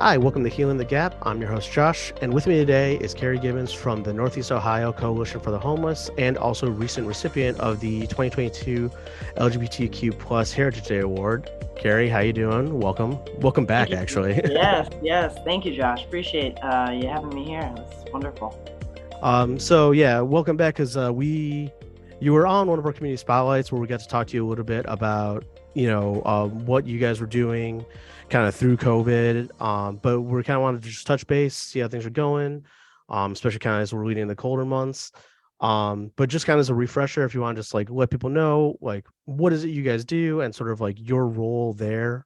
Hi, welcome to Healing the Gap. I'm your host, Josh, and with me today is Carey Gibbons from the Northeast Ohio Coalition for the Homeless and also recent recipient of the 2022 LGBTQ Plus Heritage Day Award. Carey, how you doing? Welcome. Welcome Thank back, you. actually. Yes. Thank you, Josh. Appreciate you having me here. It's wonderful. Welcome back because you were on one of our community spotlights where we got to talk to you a little bit about, what you guys were doing kind of through COVID. But we kind of wanted to just touch base, see how things are going, especially kind of as we're leading in the colder months. But just kind of as a refresher, if you want to just like let people know, like, what is it you guys do and sort of like your role there.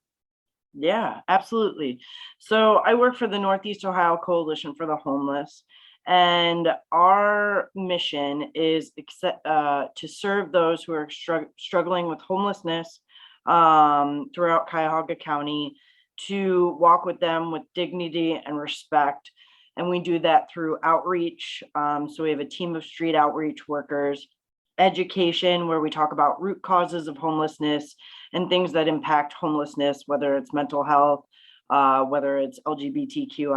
Yeah, absolutely. So I work for the Northeast Ohio Coalition for the Homeless, and our mission is to serve those who are struggling with homelessness throughout Cuyahoga County, to walk with them with dignity and respect. And we do that through outreach. So we have a team of street outreach workers, education, where we talk about root causes of homelessness and things that impact homelessness, whether it's mental health, whether it's LGBTQ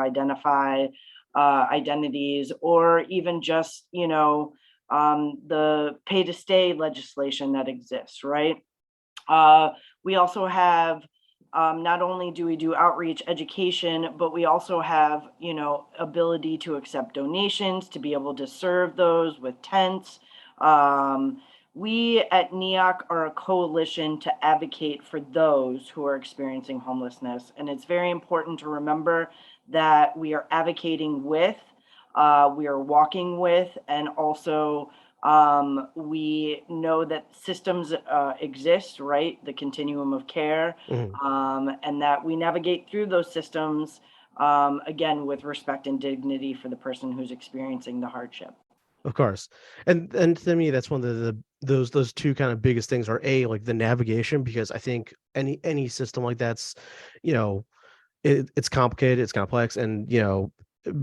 identities, or even just, the pay to stay legislation that exists, right? We also have not only do we do outreach education, but we also have, ability to accept donations, to be able to serve those with tents. Um, we at NEOCH are a coalition to advocate for those who are experiencing homelessness. And it's very important to remember that we are advocating with, we are walking with, and also we know that systems exist, right? The continuum of care, Mhm. and that we navigate through those systems, again, with respect and dignity for the person who's experiencing the hardship. Of course. And to me, that's one of those two kind of biggest things are A, like the navigation, because I think any system like that's, you know, it's complicated, it's complex, and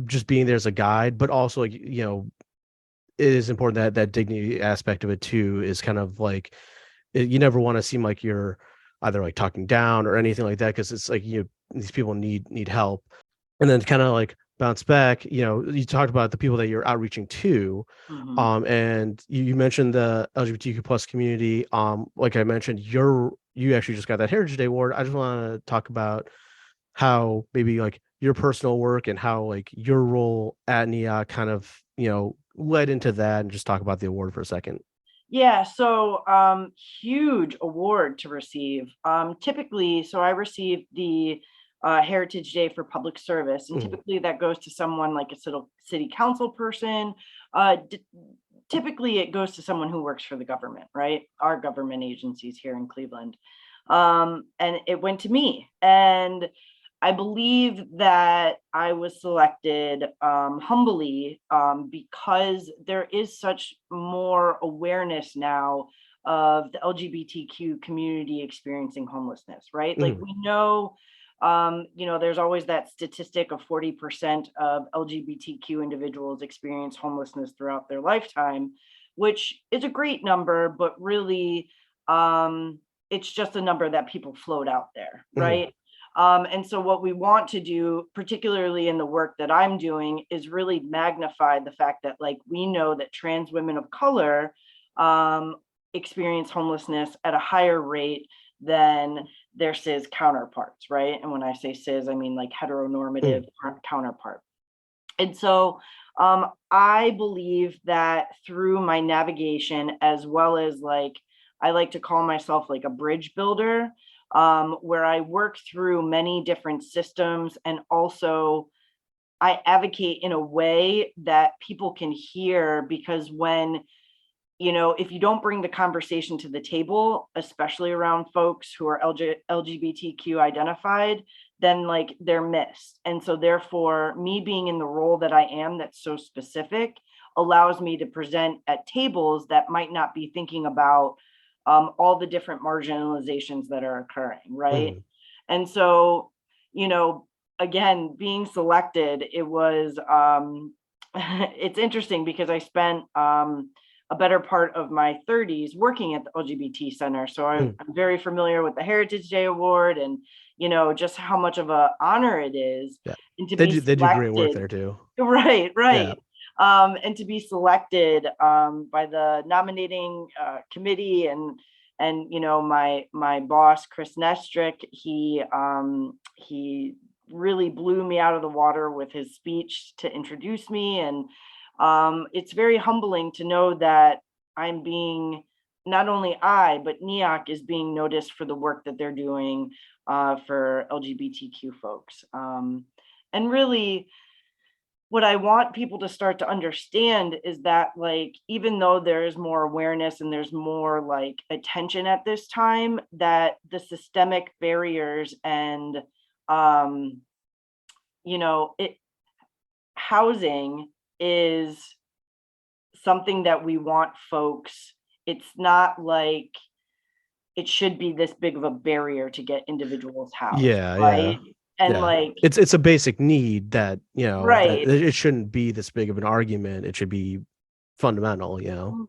just being there as a guide, but also like, it is important that that dignity aspect of it too is kind of like you never want to seem like you're either like talking down or anything like that because it's like these people need help and then kind of like bounce back. You talked about the people that you're outreaching to, Mhm. and you mentioned the LGBTQ plus community. Like I mentioned, you actually just got that Heritage Day award. I just want to talk about how maybe like your personal work and how like your role at NEA kind of led into that, and just talk about the award for a second. Yeah, so huge award to receive. Typically, so I received the Heritage Day for Public Service, and Mhm. typically that goes to someone like a city council person. Uh, d- Typically, it goes to someone who works for the government, right? Our government agencies here in Cleveland. And it went to me. And I believe that I was selected humbly because there is such more awareness now of the LGBTQ community experiencing homelessness, right? Like Mhm. we know, there's always that statistic of 40% of LGBTQ individuals experience homelessness throughout their lifetime, which is a great number, but really, it's just a number that people float out there, Mhm. right? And so, what we want to do, particularly in the work that I'm doing, is really magnify the fact that, like, we know that trans women of color um, experience homelessness at a higher rate than their cis counterparts, right? And when I say cis, I mean like heteronormative Mhm. counterpart. And so, I believe that through my navigation, as well as like, I like to call myself like a bridge builder, where I work through many different systems and also I advocate in a way that people can hear because when if you don't bring the conversation to the table, especially around folks who are LGBTQ identified, then like they're missed. And so, therefore, me being in the role that I am, that's so specific, allows me to present at tables that might not be thinking about all the different marginalizations that are occurring, right? Mhm. And so, you know, again, being selected, it was, it's interesting because I spent, a better part of my 30s working at the LGBT Center. So I'm very familiar with the Heritage Day Award and, just how much of an honor it is. Yeah. And to They be do great work selected, there too. right. Yeah. And to be selected by the nominating committee and my boss Chris Nestrick, he really blew me out of the water with his speech to introduce me, and it's very humbling to know that I'm being, not only but NEOCH is being noticed for the work that they're doing for LGBTQ folks. And really, what I want people to start to understand is that, like, even though there is more awareness and there's more like attention at this time, that the systemic barriers and housing is something that we want folks. It's not like it should be this big of a barrier to get individuals housed, right? And like, it's a basic need that, that right. it shouldn't be this big of an argument. It should be fundamental,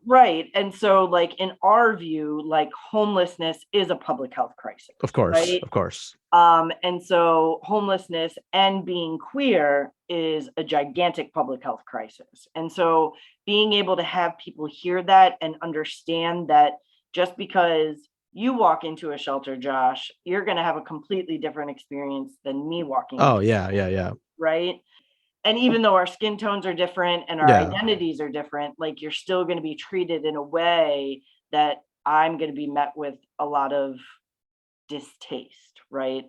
Right. And so, like, in our view, like, homelessness is a public health crisis. Of course, right? Of course. And so homelessness and being queer is a gigantic public health crisis. And so being able to have people hear that and understand that just because you walk into a shelter, Josh, you're going to have a completely different experience than me walking. Oh, yeah. Right. And even though our skin tones are different and our identities are different, like, you're still going to be treated in a way that I'm going to be met with a lot of distaste, right?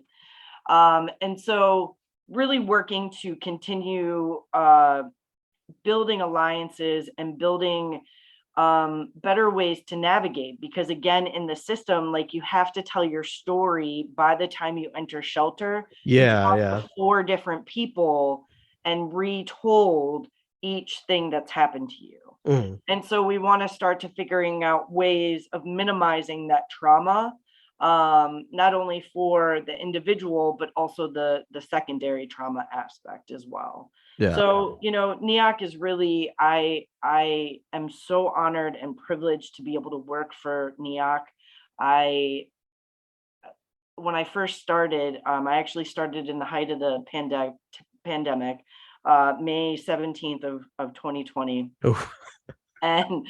And so really working to continue building alliances and building better ways to navigate, because again, in the system, like, you have to tell your story by the time you enter shelter. You talk to 4 different people and retold each thing that's happened to you. And so we want to start to figuring out ways of minimizing that trauma, not only for the individual, but also the secondary trauma aspect as well. So, NEOCH is really, I am so honored and privileged to be able to work for NEOCH. When I first started, I actually started in the height of the pandemic, May 17th of 2020. And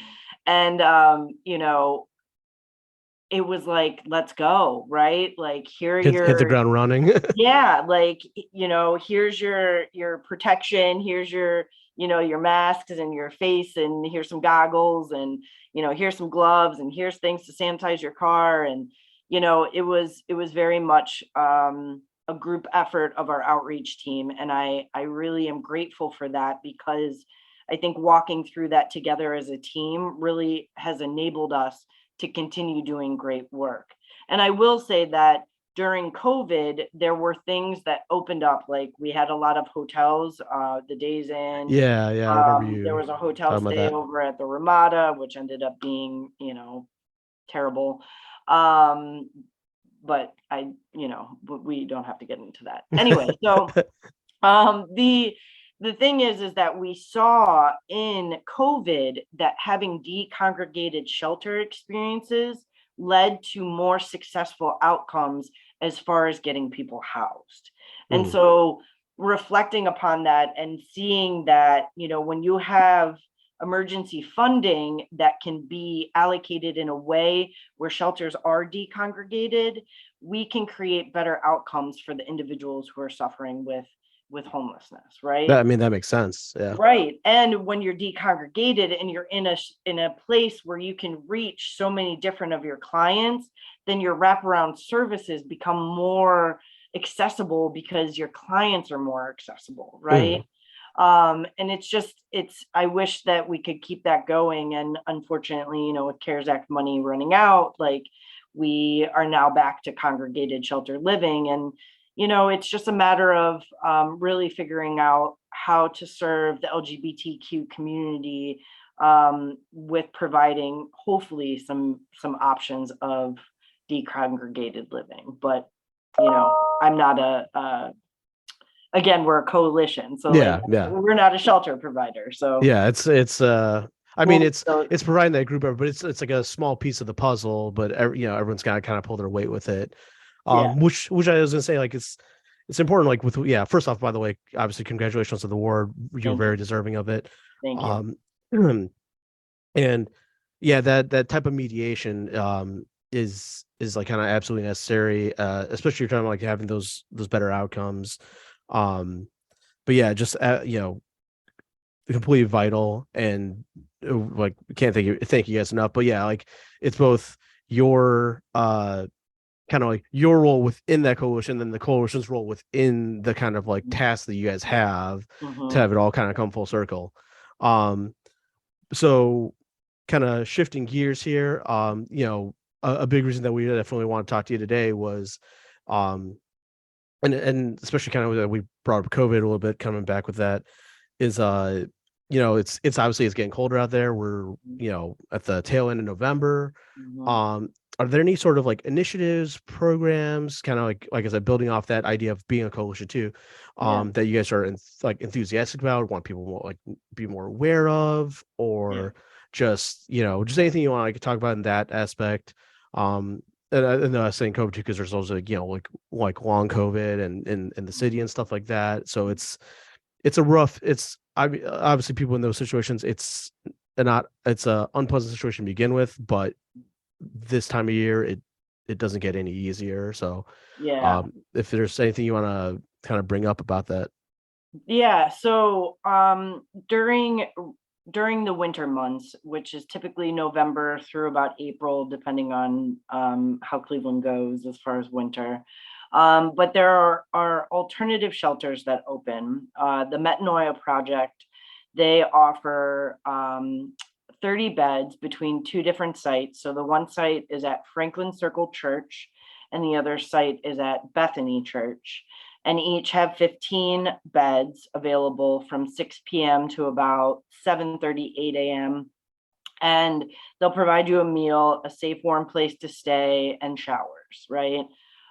it was like, let's go, right? Like, hit the ground running. Yeah, like, here's your protection, here's your masks and your face, and here's some goggles, and here's some gloves, and here's things to sanitize your car. And it was very much a group effort of our outreach team, and I really am grateful for that, because I think walking through that together as a team really has enabled us to continue doing great work. And I will say that during COVID, there were things that opened up. Like, we had a lot of hotels, the Days Inn. Yeah. I remember you. There was a hotel stay over at the Ramada, which ended up being, terrible. But we don't have to get into that. Anyway, so the thing is that we saw in COVID that having decongregated shelter experiences led to more successful outcomes as far as getting people housed. And so reflecting upon that and seeing that, when you have emergency funding that can be allocated in a way where shelters are decongregated, we can create better outcomes for the individuals who are suffering with homelessness, right? I mean, that makes sense. Yeah. Right. And when you're decongregated and you're in a place where you can reach so many different of your clients, then your wraparound services become more accessible because your clients are more accessible, right? And I wish that we could keep that going. And unfortunately, with CARES Act money running out, like, we are now back to congregated shelter living. And it's just a matter of really figuring out how to serve the LGBTQ community with providing, hopefully, some options of decongregated living. But I'm not again, we're a coalition, so we're not a shelter provider. So it's I mean, Well, so it's providing that group, but it's like a small piece of the puzzle. But everyone's got to kind of pull their weight with it. yeah, Which I was gonna say, like it's important. Like with first off, by the way, obviously congratulations on the award. You're thank you, very deserving of it. thank you. Um, and yeah, that type of mediation is like kind of absolutely necessary, especially if you're talking about like having those better outcomes. Um, but yeah, just completely vital, and like can't thank you guys enough. But yeah, like it's both your kind of like your role within that coalition, then the coalition's role within the kind of like task that you guys have to Mm-hmm. have it all kind of come full circle. Um, so kind of shifting gears here, a big reason that we definitely want to talk to you today was, um, and especially kind of that we brought up COVID a little bit, coming back with that is it's obviously it's getting colder out there. We're at the tail end of November. Mm-hmm. um are there any sort of like initiatives, programs, kind of like I said, building off that idea of being a coalition too, Yeah, that you guys are like enthusiastic about, want people more like be more aware of, yeah. or just anything you want to like talk about in that aspect? And I was saying COVID too because there's also like long COVID and in the city Mhm. and stuff like that. So it's a rough it's I mean, obviously people in those situations, it's a unpleasant situation to begin with, but this time of year it doesn't get any easier. So Yeah. if there's anything you want to kind of bring up about that. Yeah. So during the winter months, which is typically November through about April, depending on how Cleveland goes as far as winter. But there are alternative shelters that open. The Metanoia Project, they offer 30 beds between two different sites. So the one site is at Franklin Circle Church, and the other site is at Bethany Church, and each have 15 beds available from 6 p.m. to about 7:30, 8 a.m. And they'll provide you a meal, a safe, warm place to stay, and showers, right?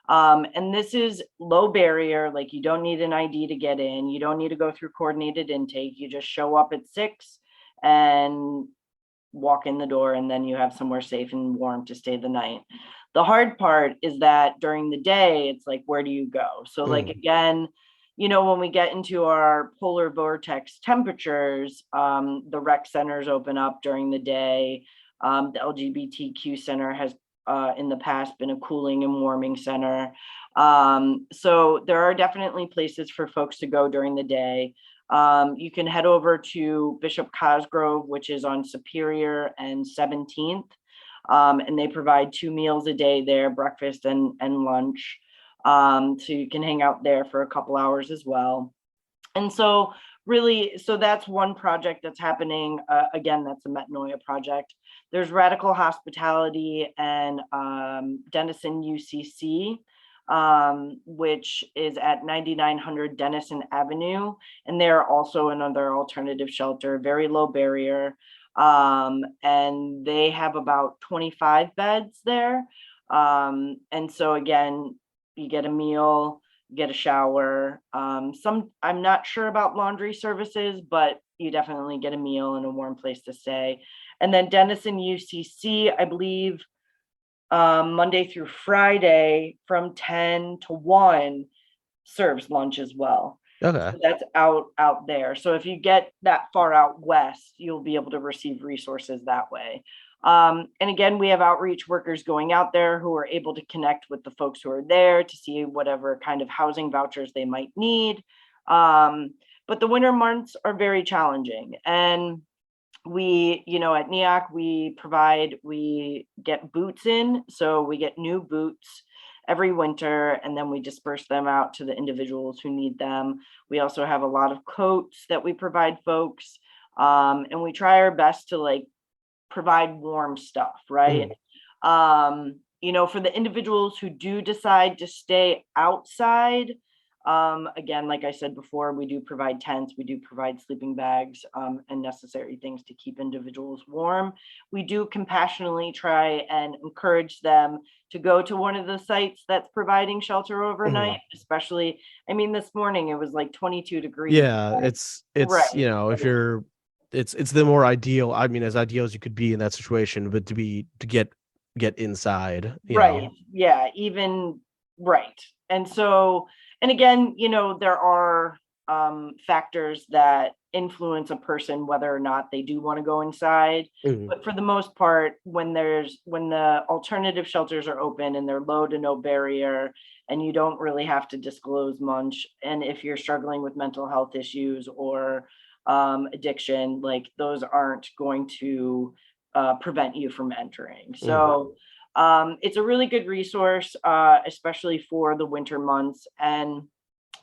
And this is low barrier, like you don't need an ID to get in, you don't need to go through coordinated intake. You just show up at 6 and walk in the door, and then you have somewhere safe and warm to stay the night. The hard part is that during the day, it's like, where do you go? So, like, Mm. again, when we get into our polar vortex temperatures, the rec centers open up during the day. The LGBTQ center has in the past been a cooling and warming center. So there are definitely places for folks to go during the day. You can head over to Bishop Cosgrove, which is on Superior and 17th, and they provide 2 meals a day there, breakfast and lunch. So you can hang out there for a couple hours as well. And so really, so that's one project that's happening. Again, that's a Metanoia project. There's Radical Hospitality and Denison UCC, which is at 9900 Denison Avenue. And they're also another alternative shelter, very low barrier. And they have about 25 beds there. And so again, you get a meal, get a shower. I'm not sure about laundry services, but you definitely get a meal and a warm place to stay. And then Denison UCC, I believe, Monday through Friday from 10 to 1 serves lunch as well. Okay. So that's out there. So if you get that far out west, you'll be able to receive resources that way. And again, we have outreach workers going out there who are able to connect with the folks who are there to see whatever kind of housing vouchers they might need. But the winter months are very challenging. And we, at NEOCH, we get boots in. So we get new boots every winter, and then we disperse them out to the individuals who need them. We also have a lot of coats that we provide folks. And we try our best to like provide warm stuff, right? Mm. For the individuals who do decide to stay outside, again, like I said before, we do provide tents, we do provide sleeping bags, and necessary things to keep individuals warm. We do compassionately try and encourage them to go to one of the sites that's providing shelter overnight, Mm. especially, I mean, this morning it was like 22 degrees. Yeah, it's Right. if you're it's the more ideal. I mean, as ideal as you could be in that situation, but to get inside, Right. Yeah. Even right. And so, and again, there are factors that influence a person whether or not they do want to go inside. Mhm. But for the most part, when the alternative shelters are open and they're low to no barrier, and you don't really have to disclose much, and if you're struggling with mental health issues or addiction, like those aren't going to prevent you from entering. Mhm. So it's a really good resource, especially for the winter months. And,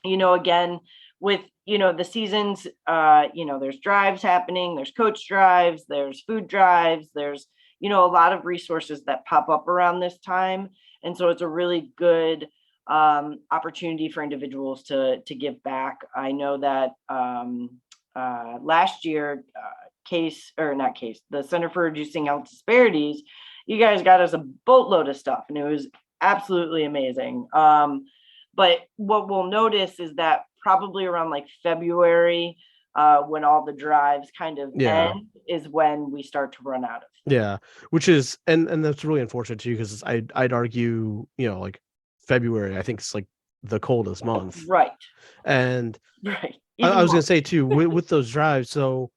again, with, the seasons, there's drives happening, there's coach drives, there's food drives, there's, a lot of resources that pop up around this time. And so it's a really good opportunity for individuals to give back. I know that last year, the Center for Reducing Health Disparities, you guys got us a boatload of stuff, and it was absolutely amazing. But what we'll notice is that probably around like February, when all the drives kind of Yeah. end, is when we start to run out of stuff. Yeah, which is and that's really unfortunate too, because I'd argue, like February, I think it's like the coldest month. Right, And right. I Even was gonna more. say too, with those drives, so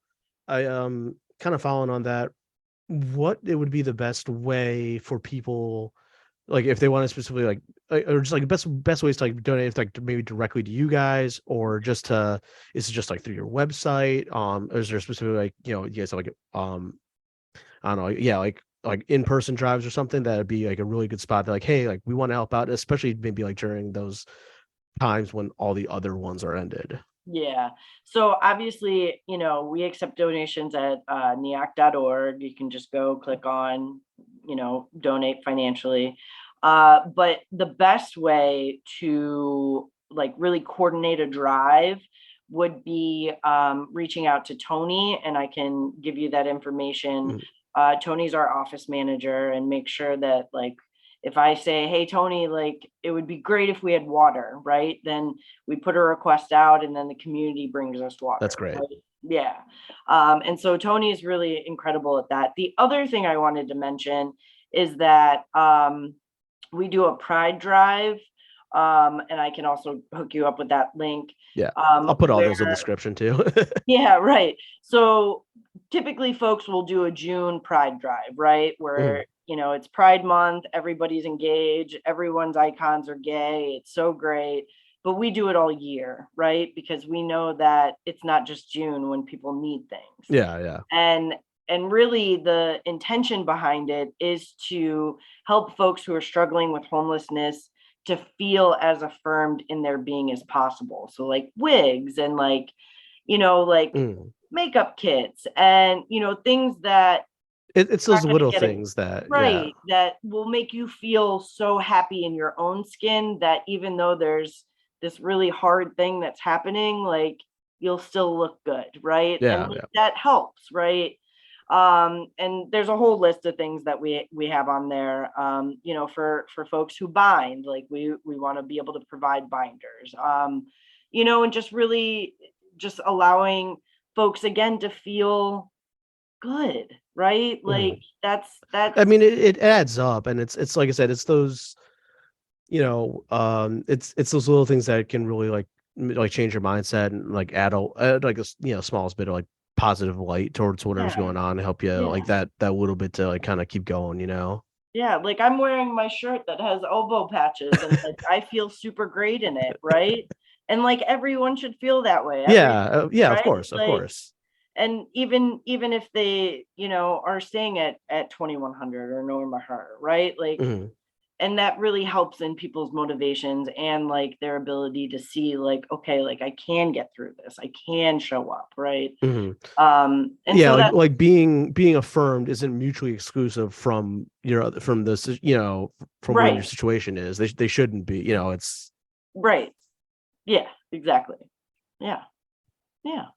I kind of following on that, what it would be the best way for people, like if they want to specifically or just like best ways to like donate, if like maybe directly to you guys, or just is it just like through your website, or is there specifically like, you guys have like I don't know, yeah, like in-person drives or something, that'd be like a really good spot. They're like, hey, like we want to help out, especially maybe like during those times when all the other ones are ended. Yeah. So obviously, we accept donations at neoc.org. You can just go click on, donate financially. But the best way to like really coordinate a drive would be reaching out to Tony, and I can give you that information. Mm. Tony's our office manager, and make sure that like if I say, hey, Tony, like it would be great if we had water, right? Then we put a request out, and then the community brings us water, That's great. right? Yeah. And so Tony is really incredible at that. The other thing I wanted to mention is that we do a pride drive, and I can also hook you up with that link. Yeah, I'll put all those in the Where description too. Yeah, right. So typically folks will do a June pride drive, right? Mhm. Where, it's Pride Month, everybody's engaged, everyone's icons are gay, it's so great. But we do it all year, right? Because we know that it's not just June when people need things. Yeah, yeah. And really the intention behind it is to help folks who are struggling with homelessness to feel as affirmed in their being as possible. So like wigs and like Mm. makeup kits and things that It's aren't those going to little get it things that, yeah, right, that will make you feel so happy in your own skin that even though there's this really hard thing that's happening, like you'll still look good, right? And yeah, like, yeah. that helps, right? And there's a whole list of things that we have on there, for folks who bind, like we want to be able to provide binders, and just really just allowing folks again to feel good, right? Like Mhm. that's I mean, it adds up, and it's like I said, it's those, it's those little things that can really like like change your mindset and like add like a smallest bit of like positive light towards whatever's yeah, going on, and help you like yeah, that little bit to like kind of keep going. yeah. Like I'm wearing my shirt that has elbow patches and like I feel super great in it, right? And like everyone should feel that way. Yeah, yeah, of Right? course, of Like course. and even if they, are staying at 2100 or Norma Har, right? Like Mhm. and that really helps in people's motivations and like their ability to see like okay, like I can get through this, I can show up, right? Mhm. And Yeah, so like that being affirmed isn't mutually exclusive from from this, from whatever your right, situation is. They shouldn't be. It's right, yeah, exactly, yeah, yeah,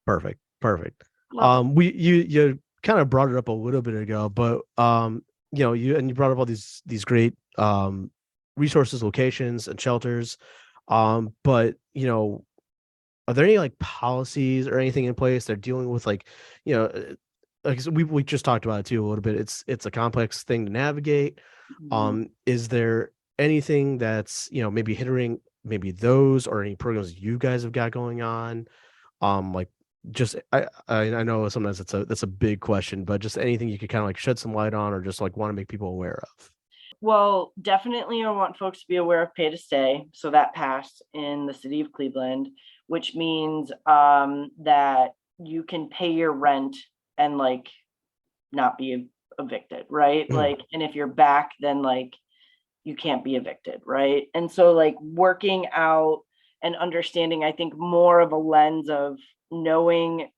perfect, perfect. love it. We you kind of brought it up a little bit ago, but you brought up all these great resources, locations, and shelters. But are there any like policies or anything in place they're dealing with, like, you know, like we just talked about it too a little bit. It's a complex thing to navigate. Mhm. Is there anything that's, maybe hindering maybe those or any programs you guys have got going on? Like, just I know sometimes that's a big question, but just anything you could kind of like shed some light on or just like want to make people aware of. Well, definitely I want folks to be aware of pay to stay. So that passed in the city of Cleveland, which means that you can pay your rent and like not be evicted, right? Mm, Like, and if you're back, then like you can't be evicted, right? And so like working out and understanding, I think more of a lens of knowing.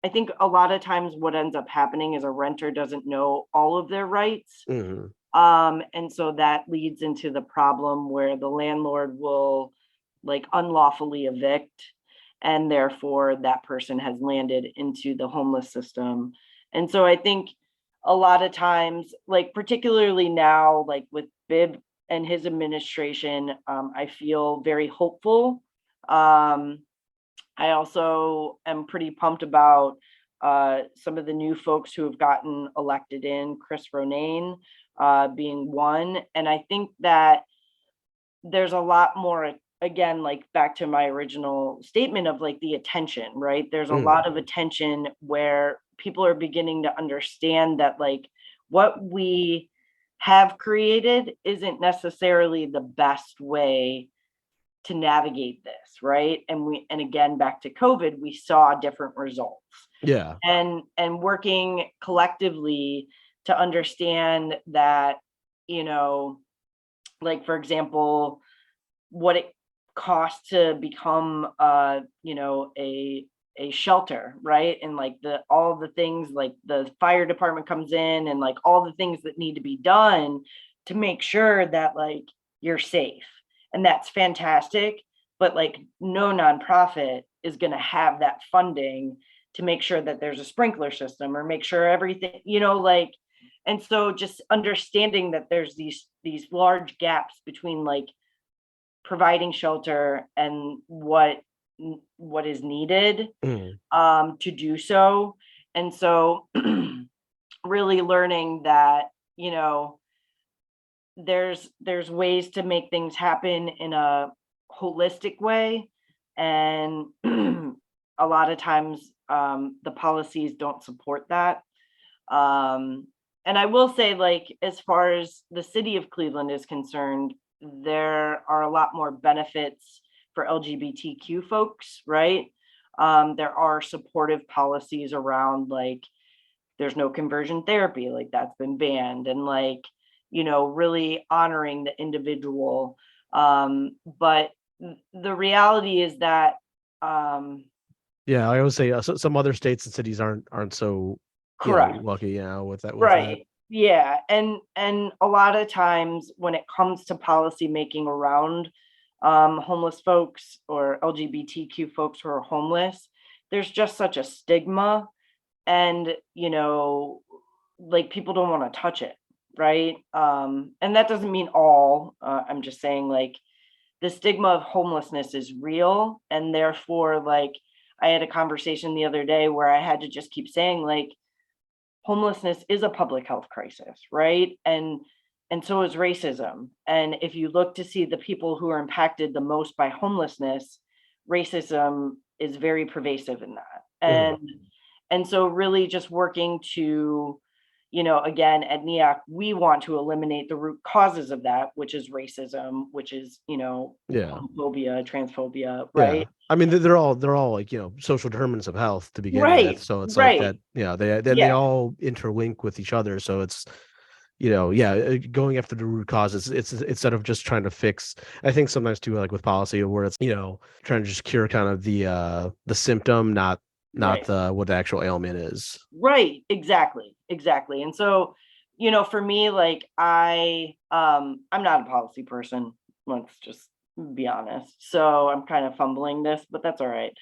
I think a lot of times what ends up happening is a renter doesn't know all of their rights. mhm, And so that leads into the problem where the landlord will like unlawfully evict, and therefore that person has landed into the homeless system. And so I think a lot of times, like particularly now, like with Bibb and his administration, I feel very hopeful. Um, I also am pretty pumped about some of the new folks who have gotten elected in, Chris Ronayne being one. And I think that there's a lot more, again, like back to my original statement of like the attention, right? There's a mm, lot of attention where people are beginning to understand that like what we have created isn't necessarily the best way to navigate this, right? And again, back to COVID, we saw different results. yeah. And working collectively to understand that, you know, like for example, what it costs to become a shelter, right? And like the all the things like the fire department comes in and like all the things that need to be done to make sure that like you're safe. And that's fantastic, but like no nonprofit is going to have that funding to make sure that there's a sprinkler system or make sure everything, like. And so just understanding that there's these large gaps between like providing shelter and what is needed Mm, to do so. And so really learning that, there's ways to make things happen in a holistic way. And a lot of times the policies don't support that. um, and I will say, like, as far as the city of Cleveland is concerned, there are a lot more benefits for LGBTQ folks, right? There are supportive policies around, like, there's no conversion therapy, like, that's been banned, and, like, really honoring the individual. But the reality is that, um, yeah, I always say some other states and cities aren't so, correct. lucky, with that. Right. Yeah. And a lot of times when it comes to policy making around homeless folks or LGBTQ folks who are homeless, there's just such a stigma. And, like people don't want to touch it. Right. And that doesn't mean all. I'm just saying like the stigma of homelessness is real. And therefore, like I had a conversation the other day where I had to just keep saying, like, homelessness is a public health crisis, right? And so is racism. And if you look to see the people who are impacted the most by homelessness, racism is very pervasive in that. Mhm. And so really just working to, again, at NEOCH, we want to eliminate the root causes of that, which is racism, which is, Yeah. homophobia, transphobia, Yeah. right? I mean, they're all like, social determinants of health to begin with. Right, So it's like that, right. they Yeah, all interlink with each other. So it's, yeah, going after the root causes. It's instead of just trying to fix. I think sometimes too, like with policy, where it's, trying to just cure kind of the symptom, not right. the what the actual ailment is. Right, exactly, exactly. And so, for me, like I'm not a policy person, let's just be honest. So I'm kind of fumbling this, but that's all right.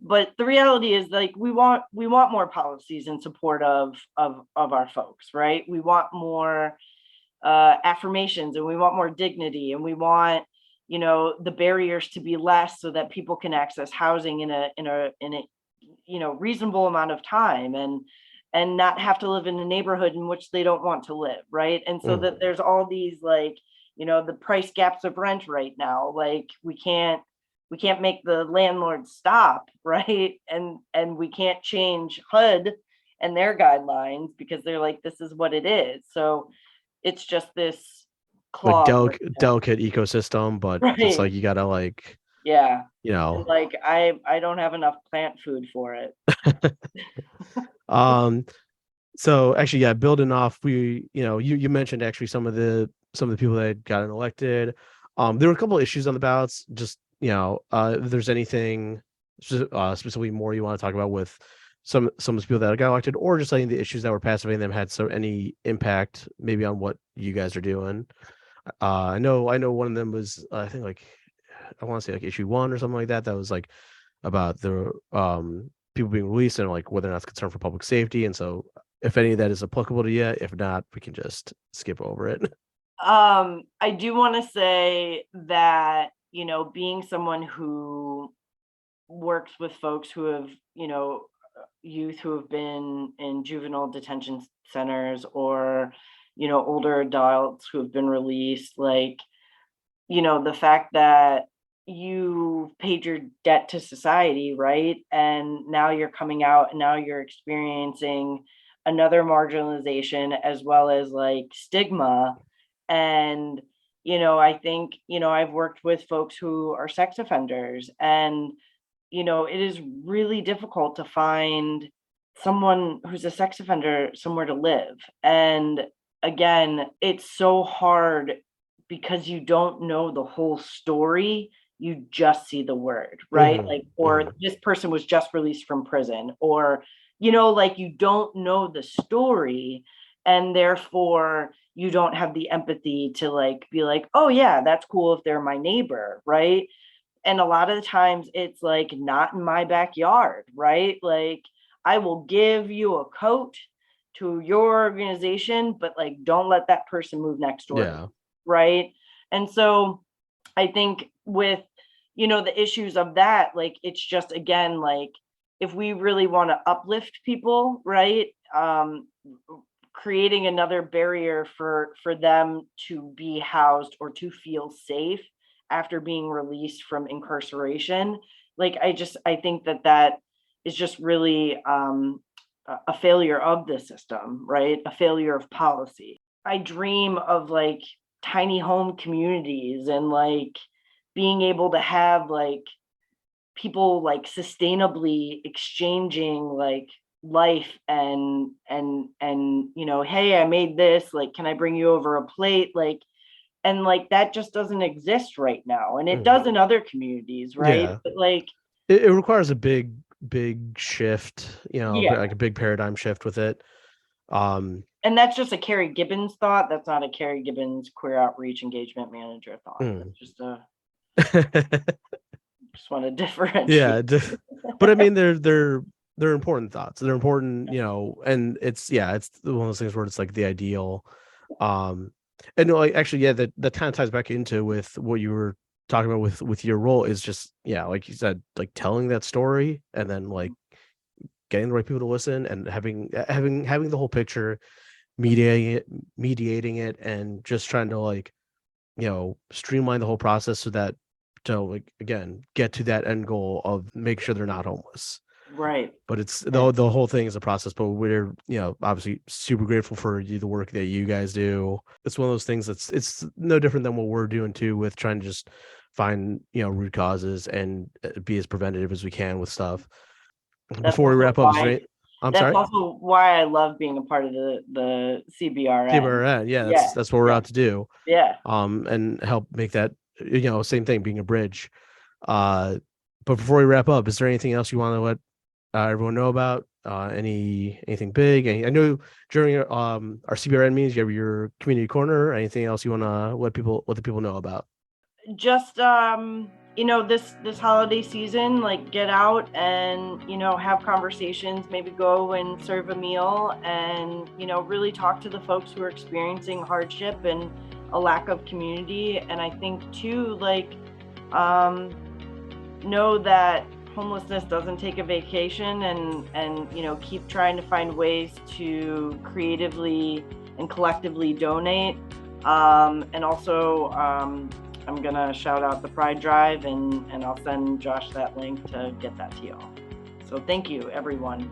But the reality is like we want more policies in support of our folks, right? We want more affirmations, and we want more dignity, and we want, the barriers to be less so that people can access housing in a reasonable amount of time, and not have to live in a neighborhood in which they don't want to live, right? And so that there's all these like, the price gaps of rent right now, like we can't make the landlord stop, right? And we can't change HUD and their guidelines because they're like, this is what it is. So it's just this Like clog right now. delicate ecosystem, but it's Right. like you gotta like, Yeah. you And know. like I don't have enough plant food for it. um so actually, yeah, building off, you mentioned actually some of the people that had gotten elected. There were a couple of issues on the ballots. Just if there's anything specifically more you want to talk about with some of the people that got elected, or just any of the issues that were passing them had any impact maybe on what you guys are doing. I know one of them was I think like I want to say like issue one or something like that. That was like about the people being released and like whether or not it's concerned for public safety. And so if any of that is applicable to you, if not, we can just skip over it. I do want to say that, being someone who works with folks who have, youth who have been in juvenile detention centers, or, older adults who have been released, like, the fact that you paid your debt to society, right? And now you're coming out and now you're experiencing another marginalization as well as like stigma. And, I think, I've worked with folks who are sex offenders, and, it is really difficult to find someone who's a sex offender somewhere to live. And again, it's so hard because you don't know the whole story. You just see the word, right? Mhm, Like, or mhm. this person was just released from prison, or, like you don't know the story. And therefore, you don't have the empathy to like be like, oh, yeah, that's cool if they're my neighbor, right? And a lot of the times it's like not in my backyard, right? Like I will give you a coat to your organization, but like don't let that person move next door to me, Yeah. right? And so I think with the issues of that, like it's just again like if we really want to uplift people, right? Creating another barrier for them to be housed or to feel safe after being released from incarceration, like I think that is just really a failure of the system, right? A failure of policy. I dream of like tiny home communities and like being able to have like people like sustainably exchanging like life and hey, I made this, like can I bring you over a plate, like, and like that just doesn't exist right now, and it Mhm. does in other communities, right? Yeah. But like It requires a big shift, yeah, like a big paradigm shift with it. Um, and that's just a Carey Gibbons thought. That's not a Carey Gibbons queer outreach engagement manager thought. mm. That's just want to differentiate. Yeah, but I mean, they're important thoughts. They're important, and it's one of those things where it's like the ideal. Um, and no, like actually, yeah, that kind of ties back into with what you were talking about with your role is just like you said, like telling that story and then like getting the right people to listen and having the whole picture, mediating it, and just trying to like streamline the whole process so that to like again get to that end goal of make sure they're not homeless. Right. But it's And the whole thing is a process. But we're obviously super grateful for the work that you guys do. It's one of those things it's no different than what we're doing too with trying to just find root causes and be as preventative as we can with stuff. that's Before we also wrap up, is there why any, I'm that's sorry. also why I love being a part of the CBRN. CBRN, yeah, Yeah. that's what we're Yeah. out to do. Yeah. And help make that same thing, being a bridge. Uh, but before we wrap up, is there anything else you want to let everyone know about? Anything big? I know during our CBRN meetings, you have your community corner. Anything else you want to let the people know about? Just this holiday season, like get out and have conversations, maybe go and serve a meal, and really talk to the folks who are experiencing hardship, and a lack of community. And I think too, like, know that homelessness doesn't take a vacation, and keep trying to find ways to creatively and collectively donate. And also, I'm gonna shout out the Pride Drive, and I'll send Josh that link to get that to y'all. So thank you, everyone.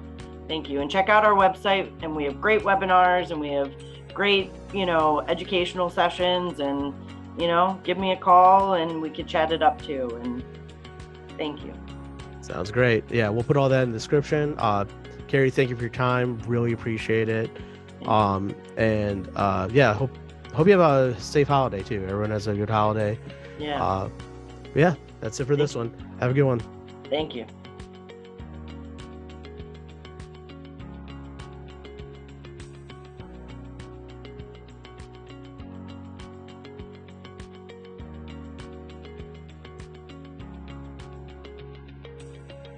Thank you. And check out our website, and we have great webinars, and we have great, educational sessions, and, give me a call and we could chat it up too. And thank you. Sounds great. Yeah, we'll put all that in the description. Carey, thank you for your time. Really appreciate it. Yeah, hope you have a safe holiday too. Everyone has a good holiday. Yeah. Yeah, that's it for this one. Have a good one. Thank you.